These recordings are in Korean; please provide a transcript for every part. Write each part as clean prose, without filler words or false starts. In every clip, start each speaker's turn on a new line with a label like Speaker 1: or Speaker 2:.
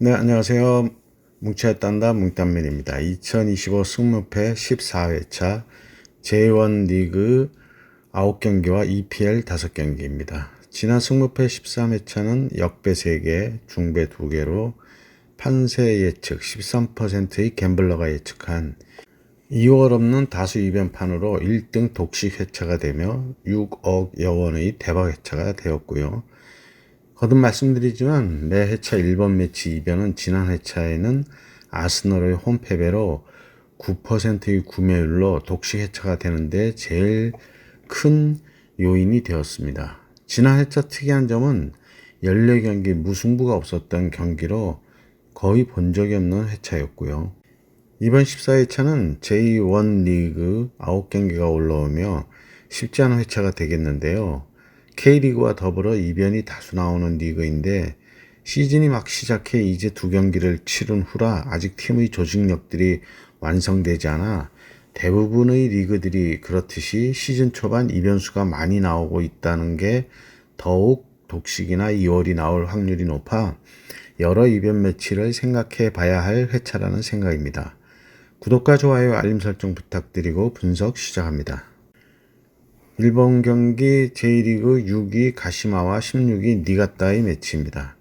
Speaker 1: 네, 안녕하세요. 뭉쳐야 딴다 뭉딴맨입니다. 2025 승무패 14회차 J1 리그 9경기와 EPL 5경기입니다. 지난 승무패 13회차는 역배 3개, 중배 2개로 판세 예측 13%의 갬블러가 예측한 2월 없는 다수 이변판으로 1등 독식 회차가 되며 6억 여원의 대박 회차가 되었고요. 거듭 말씀드리지만 매 회차 1번 매치 이변은 지난 회차에는 아스널의 홈패배로 9%의 구매율로 독식 회차가 되는데 제일 큰 요인이 되었습니다. 지난 회차 특이한 점은 14경기 무승부가 없었던 경기로 거의 본 적이 없는 회차였고요. 이번 14회차는 J1 리그 9경기가 올라오며 쉽지 않은 회차가 되겠는데요. K리그와 더불어 이변이 다수 나오는 리그인데 시즌이 막 시작해 이제 2경기를 치른 후라 아직 팀의 조직력들이 완성되지 않아 대부분의 리그들이 그렇듯이 시즌 초반 이변수가 많이 나오고 있다는 게 더욱 독식이나 2월이 나올 확률이 높아 여러 이변 매치를 생각해 봐야 할 회차라는 생각입니다. 구독과 좋아요, 알림 설정 부탁드리고 분석 시작합니다. 1번 경기 J리그 6위 가시마와 16위 니가타의 매치입니다.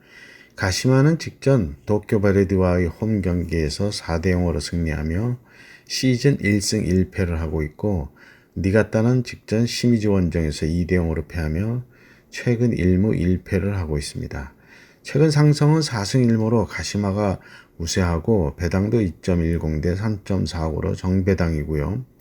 Speaker 1: 가시마는 직전 도쿄 베레디와의 홈 경기에서 4대0으로 승리하며 시즌 1승 1패를 하고 있고 니가타는 직전 시미즈 원정에서 2대0으로 패하며 최근 1무 1패를 하고 있습니다. 최근 상승은 4승 1무로 가시마가 우세하고 배당도 2.10 대 3.45로 정배당이고요.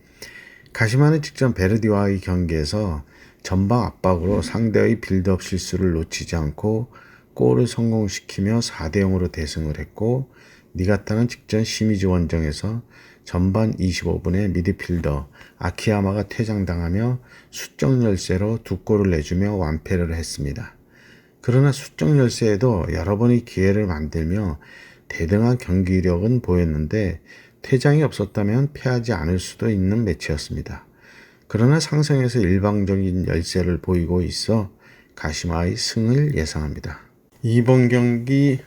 Speaker 1: 가시마는 직전 베르디와의 경기에서 전방 압박으로 상대의 빌드업 실수를 놓치지 않고 골을 성공시키며 4대0으로 대승을 했고 니가타는 직전 시미즈 원정에서 전반 25분에 미드필더 아키야마가 퇴장당하며 수적 열세로 2골을 내주며 완패를 했습니다. 그러나 수적 열세에도 여러 번의 기회를 만들며 대등한 경기력은 보였는데 퇴장이 없었다면 패하지 않을 수도 있는 매치였습니다. 그러나 상승에서 일방적인 열세를 보이고 있어 가시마의 승을 예상합니다. 이번 경기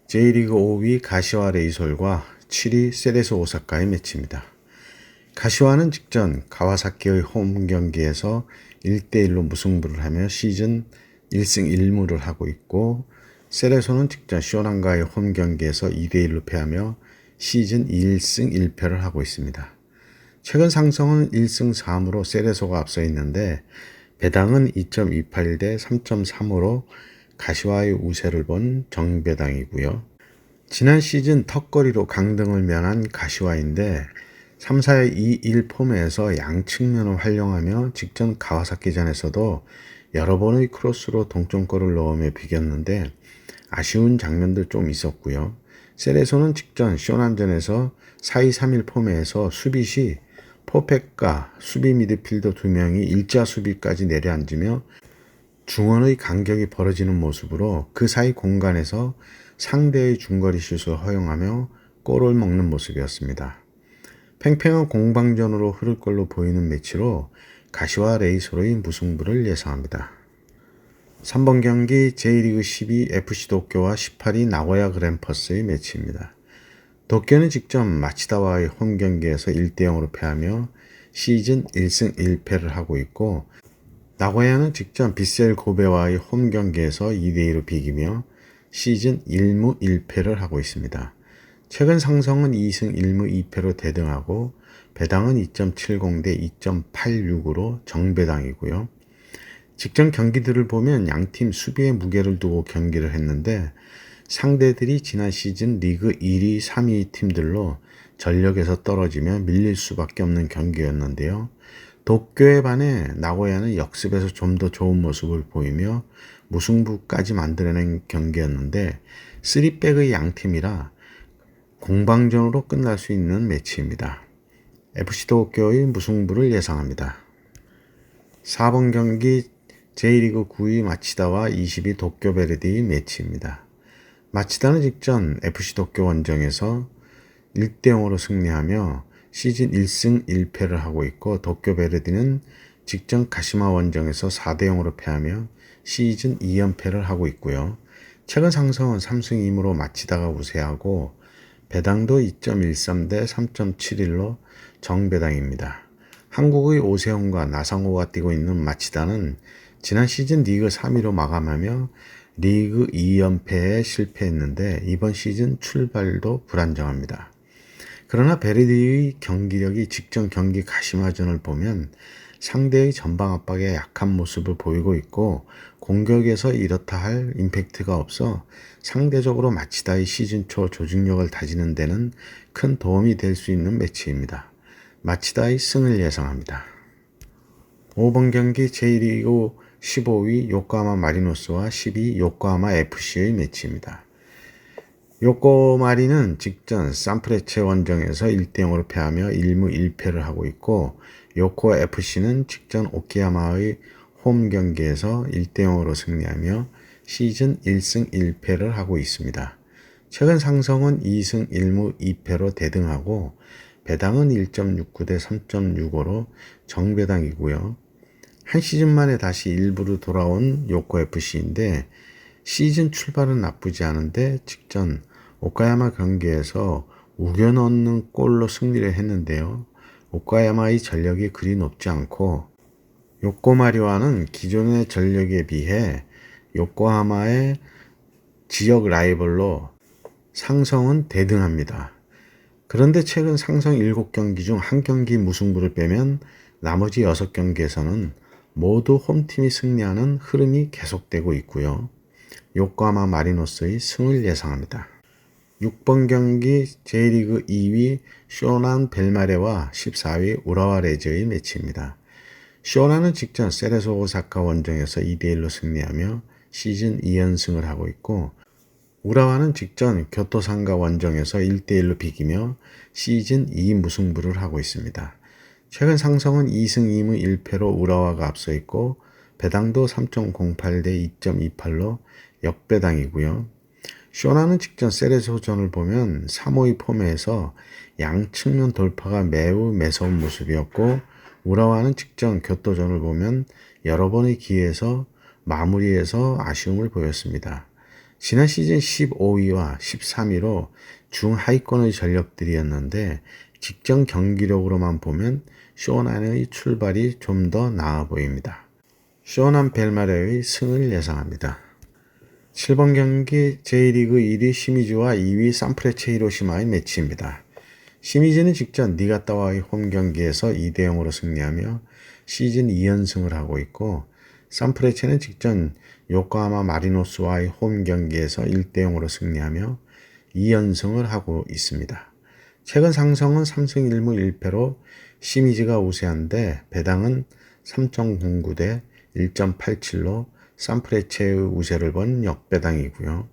Speaker 1: J리그 5위 가시와 레이솔과 7위 세레소 오사카의 매치입니다. 가시와는 직전 가와사키의 홈 경기에서 1대1로 무승부를 하며 시즌 1승 1무를 하고 있고 세레소는 직전 쇼난과의 홈 경기에서 2대1로 패하며 시즌 1승 1패를 하고 있습니다. 최근 상승은 1승 3무로 세레소가 앞서 있는데 배당은 2.28 대 3.3으로 가시와의 우세를 본 정배당이고요. 지난 시즌 턱걸이로 강등을 면한 가시와인데 3-4의 2-1 폼에서 양측면을 활용하며 직전 가와사키전에서도 여러 번의 크로스로 동점골을 넣으며 비겼는데 아쉬운 장면도 좀 있었고요. 세레소는 직전 쇼난전에서 4-2-3-1 폼에서 수비 시 포펙과 수비 미드필더 2명이 일자 수비까지 내려앉으며 중원의 간격이 벌어지는 모습으로 그 사이 공간에서 상대의 중거리 슛을 허용하며 골을 먹는 모습이었습니다. 팽팽한 공방전으로 흐를 걸로 보이는 매치로 가시와 레이솔의 무승부를 예상합니다. 3번 경기 J리그 12 FC 도쿄와 18위 나고야 그랜퍼스의 매치입니다. 도쿄는 직전 마치다와의 홈 경기에서 1대0으로 패하며 시즌 1승 1패를 하고 있고 나고야는 직전 빗셀 고베와의 홈 경기에서 2대2로 비기며 시즌 1무 1패를 하고 있습니다. 최근 상승은 2승 1무 2패로 대등하고 배당은 2.70 대 2.86으로 정배당이고요. 직전 경기들을 보면 양팀 수비에 무게를 두고 경기를 했는데 상대들이 지난 시즌 리그 1위, 3위 팀들로 전력에서 떨어지며 밀릴 수밖에 없는 경기였는데요. 도쿄에 반해 나고야는 역습에서 좀 더 좋은 모습을 보이며 무승부까지 만들어낸 경기였는데 3백의 양팀이라 공방전으로 끝날 수 있는 매치입니다. FC 도쿄의 무승부를 예상합니다. 4번 경기 J리그 9위 마치다와 20위 도쿄 베르디의 매치입니다. 마치다는 직전 FC 도쿄 원정에서 1대0으로 승리하며 시즌 1승 1패를 하고 있고 도쿄 베르디는 직전 가시마 원정에서 4대0으로 패하며 시즌 2연패를 하고 있고요. 최근 상승은 3승 2무로 마치다가 우세하고 배당도 2.13 대 3.71로 정배당입니다. 한국의 오세훈과 나상호가 뛰고 있는 마치다는 지난 시즌 리그 3위로 마감하며 리그 2연패에 실패했는데 이번 시즌 출발도 불안정합니다. 그러나 베르디의 경기력이 직전 경기 가시마전을 보면 상대의 전방 압박에 약한 모습을 보이고 있고 공격에서 이렇다 할 임팩트가 없어 상대적으로 마치다의 시즌 초 조직력을 다지는 데는 큰 도움이 될 수 있는 매치입니다. 마치다의 승을 예상합니다. 5번 경기 J리그 15위 요코하마 마리노스와 12위 요코하마 FC의 매치입니다. 요코마리는 직전 산프레체 원정에서 1대0으로 패하며 1무 1패를 하고 있고 요코 FC는 직전 오키야마의 홈 경기에서 1대0으로 승리하며 시즌 1승 1패를 하고 있습니다. 최근 상성은 2승 1무 2패로 대등하고 배당은 1.69 대 3.65로 정배당이고요. 한 시즌 만에 다시 일부로 돌아온 요코 FC인데 시즌 출발은 나쁘지 않은데 직전 오카야마 경기에서 우겨 넣는 골로 승리를 했는데요. 오카야마의 전력이 그리 높지 않고 요코마리와는 기존의 전력에 비해 요코하마의 지역 라이벌로 상성은 대등합니다. 그런데 최근 상성 7경기 중 1경기 무승부를 빼면 나머지 6경기에서는 모두 홈팀이 승리하는 흐름이 계속되고 있고요. 요코하마 마리노스의 승을 예상합니다. 6번 경기 J리그 2위 쇼난 벨마레와 14위 우라와 레즈의 매치입니다. 쇼난은 직전 세레소 오사카 원정에서 2대1로 승리하며 시즌 2연승을 하고 있고 우라와는 직전 교토상가 원정에서 1대1로 비기며 시즌 2무승부를 하고 있습니다. 최근 상성은 2승 2무 1패로 우라와가 앞서 있고 배당도 3.08 대 2.28로 역배당이고요. 쇼나는 직전 세레소전을 보면 3호의 폼에서 양측면 돌파가 매우 매서운 모습이었고 우라와는 직전 교토전을 보면 여러 번의 기회에서 마무리에서 아쉬움을 보였습니다. 지난 시즌 15위와 13위로 중하위권의 전력들이었는데 직전 경기력으로만 보면 쇼난의 출발이 좀 더 나아 보입니다. 쇼난 벨마레의 승을 예상합니다. 7번 경기 J리그 1위 시미즈와 2위 산프레체 히로시마의 매치입니다. 시미즈는 직전 니가타와의 홈 경기에서 2대0으로 승리하며 시즌 2연승을 하고 있고 산프레체는 직전 요코하마 마리노스와의 홈 경기에서 1대0으로 승리하며 2연승을 하고 있습니다. 최근 상성은 3승 1무 1패로 시미즈가 우세한데 배당은 3.09 대 1.87로 산프레체의 우세를 본 역배당이고요.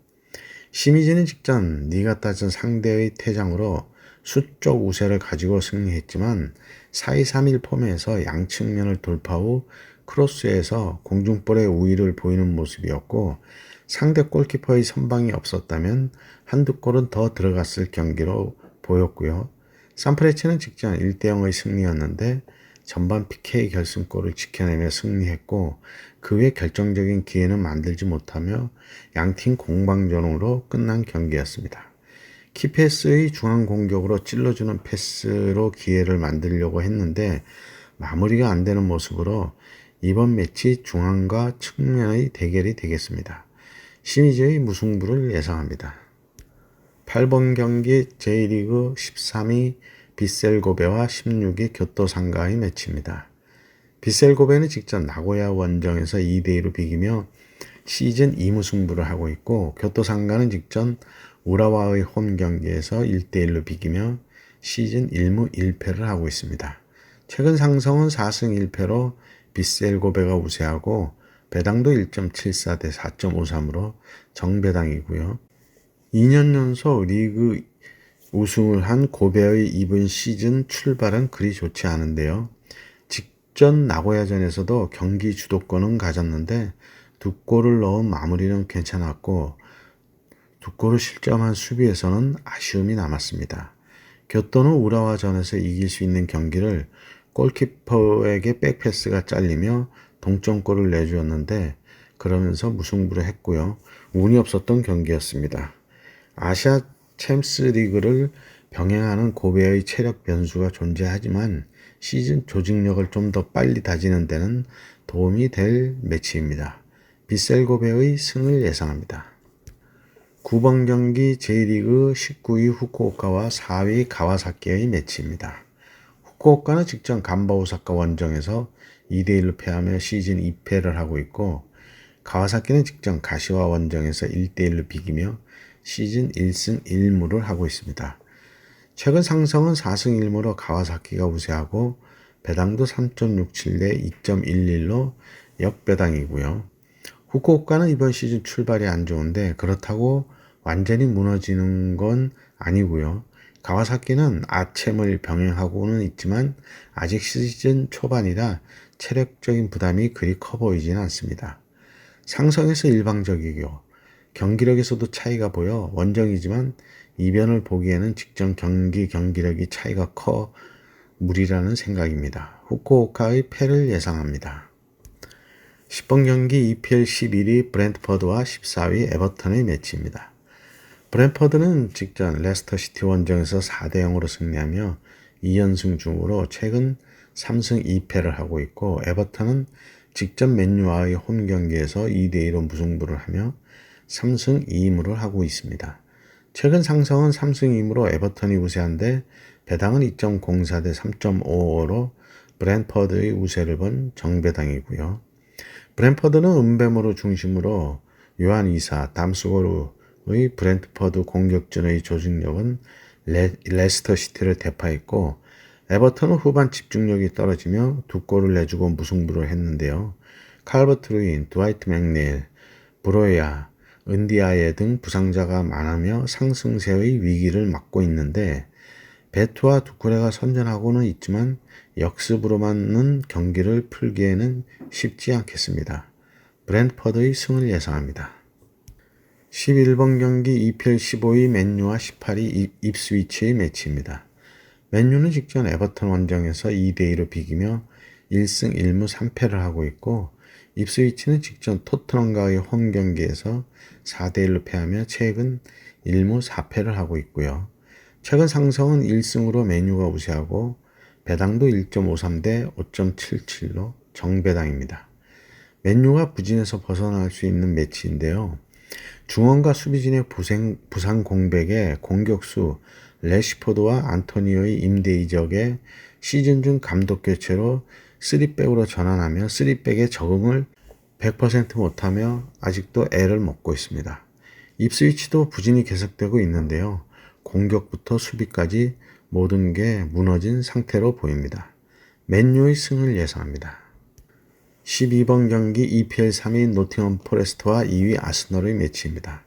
Speaker 1: 시미즈는 직전 니가타전 상대의 퇴장으로 수적 우세를 가지고 승리했지만 4-2-3-1 폼에서 양측면을 돌파 후 크로스에서 공중볼의 우위를 보이는 모습이었고 상대 골키퍼의 선방이 없었다면 한두 골은 더 들어갔을 경기로 보였고요. 산프레체는 직전 1대0의 승리였는데 전반 PK 결승골을 지켜내며 승리했고 그 외 결정적인 기회는 만들지 못하며 양팀 공방전으로 끝난 경기였습니다. 키패스의 중앙 공격으로 찔러주는 패스로 기회를 만들려고 했는데 마무리가 안 되는 모습으로 이번 매치 중앙과 측면의 대결이 되겠습니다. 시미즈의 무승부를 예상합니다. 8번 경기 J리그 13위 빗셀고베와 16위 교토상가의 매치입니다. 빗셀고베는 직전 나고야 원정에서 2대2로 비기며 시즌 2무승부를 하고 있고 교토상가는 직전 우라와의 홈 경기에서 1대1로 비기며 시즌 1무 1패를 하고 있습니다. 최근 상성은 4승 1패로 빗셀고베가 우세하고 배당도 1.74 대 4.53으로 정배당이고요. 2년 연속 리그 우승을 한 고베의 이번 시즌 출발은 그리 좋지 않은데요. 직전 나고야전에서도 경기 주도권은 가졌는데 두 골을 넣은 마무리는 괜찮았고 두 골을 실점한 수비에서는 아쉬움이 남았습니다. 교토는 우라와전에서 이길 수 있는 경기를 골키퍼에게 백패스가 잘리며 동점골을 내주었는데 그러면서 무승부를 했고요. 운이 없었던 경기였습니다. 아시아 챔스 리그를 병행하는 고배의 체력 변수가 존재하지만 시즌 조직력을 좀 더 빨리 다지는 데는 도움이 될 매치입니다. 빗셀 고베의 승을 예상합니다. 9번 경기 J리그 19위 후쿠오카와 4위 가와사키의 매치입니다. 후쿠오카는 직전 간바 오사카 원정에서 2대1로 패하며 시즌 2패를 하고 있고, 가와사키는 직전 가시와 원정에서 1대1로 비기며 시즌 1승 1무를 하고 있습니다. 최근 상승은 4승 1무로 가와사키가 우세하고 배당도 3.67 대 2.11로 역배당이고요. 후쿠오카는 이번 시즌 출발이 안 좋은데 그렇다고 완전히 무너지는 건 아니고요. 가와사키는 아챔을 병행하고는 있지만 아직 시즌 초반이라 체력적인 부담이 그리 커 보이지는 않습니다. 상성에서 일방적이고 경기력에서도 차이가 보여 원정이지만 이변을 보기에는 직전 경기력이 차이가 커 무리라는 생각입니다. 후쿠오카의 패를 예상합니다. 10번 경기 EPL 11위 브랜트퍼드와 14위 에버턴의 매치입니다. 브랜트퍼드는 직전 레스터시티 원정에서 4대 0으로 승리하며 2연승 중으로 최근 3승 2패를 하고 있고, 에버턴은 직전 맨유와의 홈 경기에서 2대 2로 무승부를 하며 3승 2무를 하고 있습니다. 최근 상승은 3승 2무로 에버턴이 우세한데 배당은 2.04 대 3.55로 브랜트퍼드의 우세를 본 정배당이고요. 브랜트퍼드는 은배모를 중심으로 요한 이사, 담스고르의 브랜트퍼드 공격진의 조직력은 레스터시티를 대파했고, 에버턴은 후반 집중력이 떨어지며 두 골을 내주고 무승부를 했는데요. 칼버트 루인, 드와이트 맥네일, 브로야, 은디아예 등 부상자가 많으며 상승세의 위기를 맞고 있는데, 베투와 두쿠레가 선전하고는 있지만 역습으로만은 경기를 풀기에는 쉽지 않겠습니다. 브랜트퍼드의 승을 예상합니다. 11번 경기 EPL 15위 맨유와 18위 입스위치의 매치입니다. 맨유는 직전 에버턴 원정에서 2대2로 비기며 1승 1무 3패를 하고 있고, 입스위치는 직전 토트넘과의 홈 경기에서 4대1로 패하며 최근 1무 4패를 하고 있고요. 최근 상승은 1승으로 맨유가 우세하고 배당도 1.53 대 5.77로 정배당입니다. 맨유가 부진에서 벗어날 수 있는 매치인데요. 중원과 수비진의 부상 공백에 공격수 래시포드와 안토니오의 임대 이적에 시즌 중 감독 교체로 3백으로 전환하며 3백에 적응을 100% 못하며 아직도 애를 먹고 있습니다. 입스위치도 부진이 계속되고 있는데요. 공격부터 수비까지 모든 게 무너진 상태로 보입니다. 맨유의 승을 예상합니다. 12번 경기 EPL 3위 노팅엄 포레스트와 2위 아스널의 매치입니다.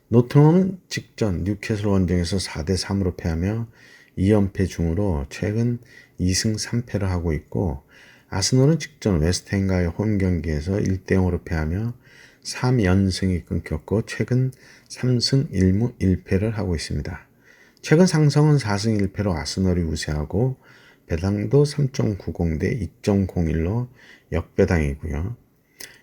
Speaker 1: 노팅엄은 직전 뉴캐슬 원정에서 4대 3으로 패하며 2연패 중으로 최근 2승 3패를 하고 있고, 아스널은 직전 웨스트햄과의 홈 경기에서 1대 0으로 패하며 3연승이 끊겼고 최근 3승 1무 1패를 하고 있습니다. 최근 상승은 4승 1패로 아스널이 우세하고 배당도 3.90 대 2.01로 역배당이고요.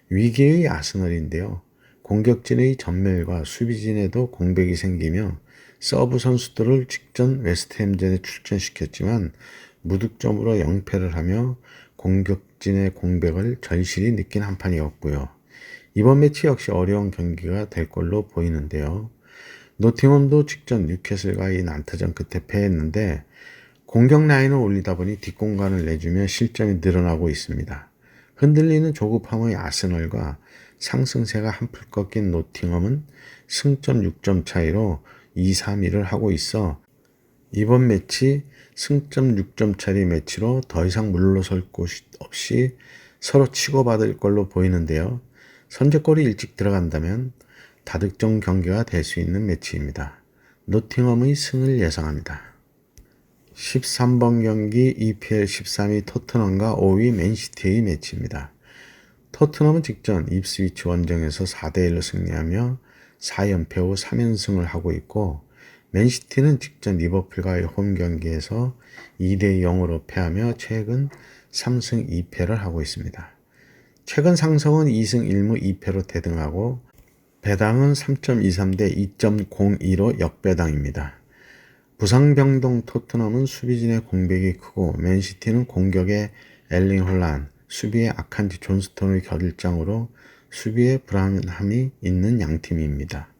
Speaker 1: 위기의 아스널인데요. 공격진의 전멸과 수비진에도 공백이 생기며 서브 선수들을 직전 웨스트햄전에 출전시켰지만 무득점으로 0패를 하며 공격진의 공백을 절실히 느낀 한판이었고요. 이번 매치 역시 어려운 경기가 될 걸로 보이는데요. 노팅엄도 직전 뉴캐슬과의 난타전 끝에 패했는데 공격 라인을 올리다 보니 뒷공간을 내주며 실점이 늘어나고 있습니다. 흔들리는 조급함의 아스널과 상승세가 한풀 꺾인 노팅엄은 승점 6점 차이로 2-3위를 하고 있어 이번 매치 승점 6점 차리 매치로 더 이상 물러설 곳 없이 서로 치고받을 걸로 보이는데요. 선제골이 일찍 들어간다면 다득점 경기가 될 수 있는 매치입니다. 노팅엄의 승을 예상합니다. 13번 경기 EPL 13위 토트넘과 5위 맨시티의 매치입니다. 토트넘은 직전 입스위치 원정에서 4대 1로 승리하며 4연패 후 3연승을 하고 있고, 맨시티는 직전 리버풀과의 홈 경기에서 2대 0으로 패하며 최근 3승 2패를 하고 있습니다. 최근 상성은 2승 1무 2패로 대등하고 배당은 3.23 대 2.02로 역배당입니다. 부상병동 토트넘은 수비진의 공백이 크고 맨시티는 공격에 엘링 홀란, 수비에 아칸지 존스톤의 결장으로 수비에 불안함이 있는 양팀입니다.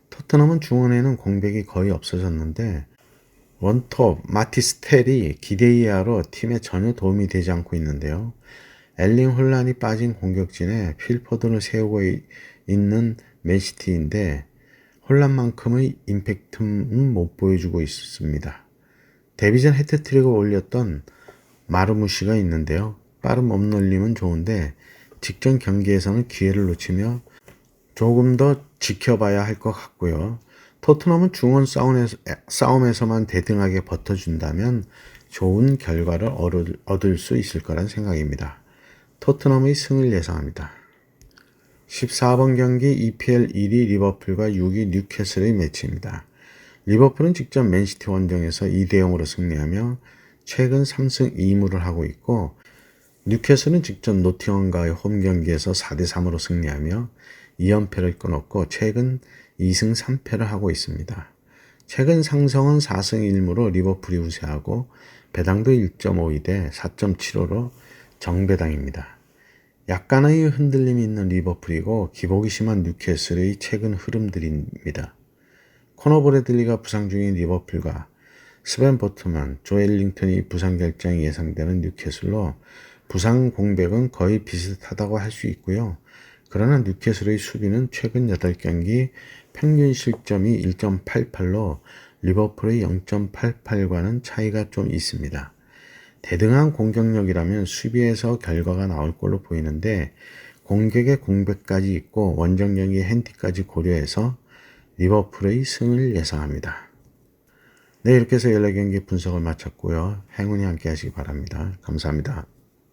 Speaker 1: 토트넘은 중원에는 공백이 거의 없어졌는데 원톱 마티스텔이 기대 이하로 팀에 전혀 도움이 되지 않고 있는데요. 엘링 홀란이 빠진 공격진에 필포든을 세우고 있는 맨시티인데 홀란만큼의 임팩트는 못 보여주고 있습니다. 데뷔전 해트트릭을 올렸던 마르무시가 있는데요. 빠른 몸놀림은 좋은데 직전 경기에서는 기회를 놓치며 조금 더 지켜봐야 할 것 같고요. 토트넘은 중원 싸움에서만 대등하게 버텨준다면 좋은 결과를 얻을 수 있을 거란 생각입니다. 토트넘의 승을 예상합니다. 14번 경기 EPL 1위 리버풀과 6위 뉴캐슬의 매치입니다. 리버풀은 직전 맨시티 원정에서 2대 0으로 승리하며 최근 3승 2무를 하고 있고 뉴캐슬은 직전 노팅엄과의 홈 경기에서 4대 3으로 승리하며 2연패를 끊었고 최근 2승 3패를 하고 있습니다. 최근 상성은 4승 1무로 리버풀이 우세하고 배당도 1.52 대 4.75로 정배당입니다. 약간의 흔들림이 있는 리버풀이고 기복이 심한 뉴캐슬의 최근 흐름들입니다. 코너 브래들리가 부상 중인 리버풀과 스벤 보트만, 조엘링턴이 부상 결장이 예상되는 뉴캐슬로 부상 공백은 거의 비슷하다고 할 수 있고요. 그러나 뉴캐슬의 수비는 최근 8경기 평균 실점이 1.88로 리버풀의 0.88과는 차이가 좀 있습니다. 대등한 공격력이라면 수비에서 결과가 나올 걸로 보이는데 공격에 공백까지 있고 원정경기 핸디까지 고려해서 리버풀의 승을 예상합니다. 네, 이렇게 해서 14경기 분석을 마쳤고요. 행운이 함께 하시기 바랍니다. 감사합니다.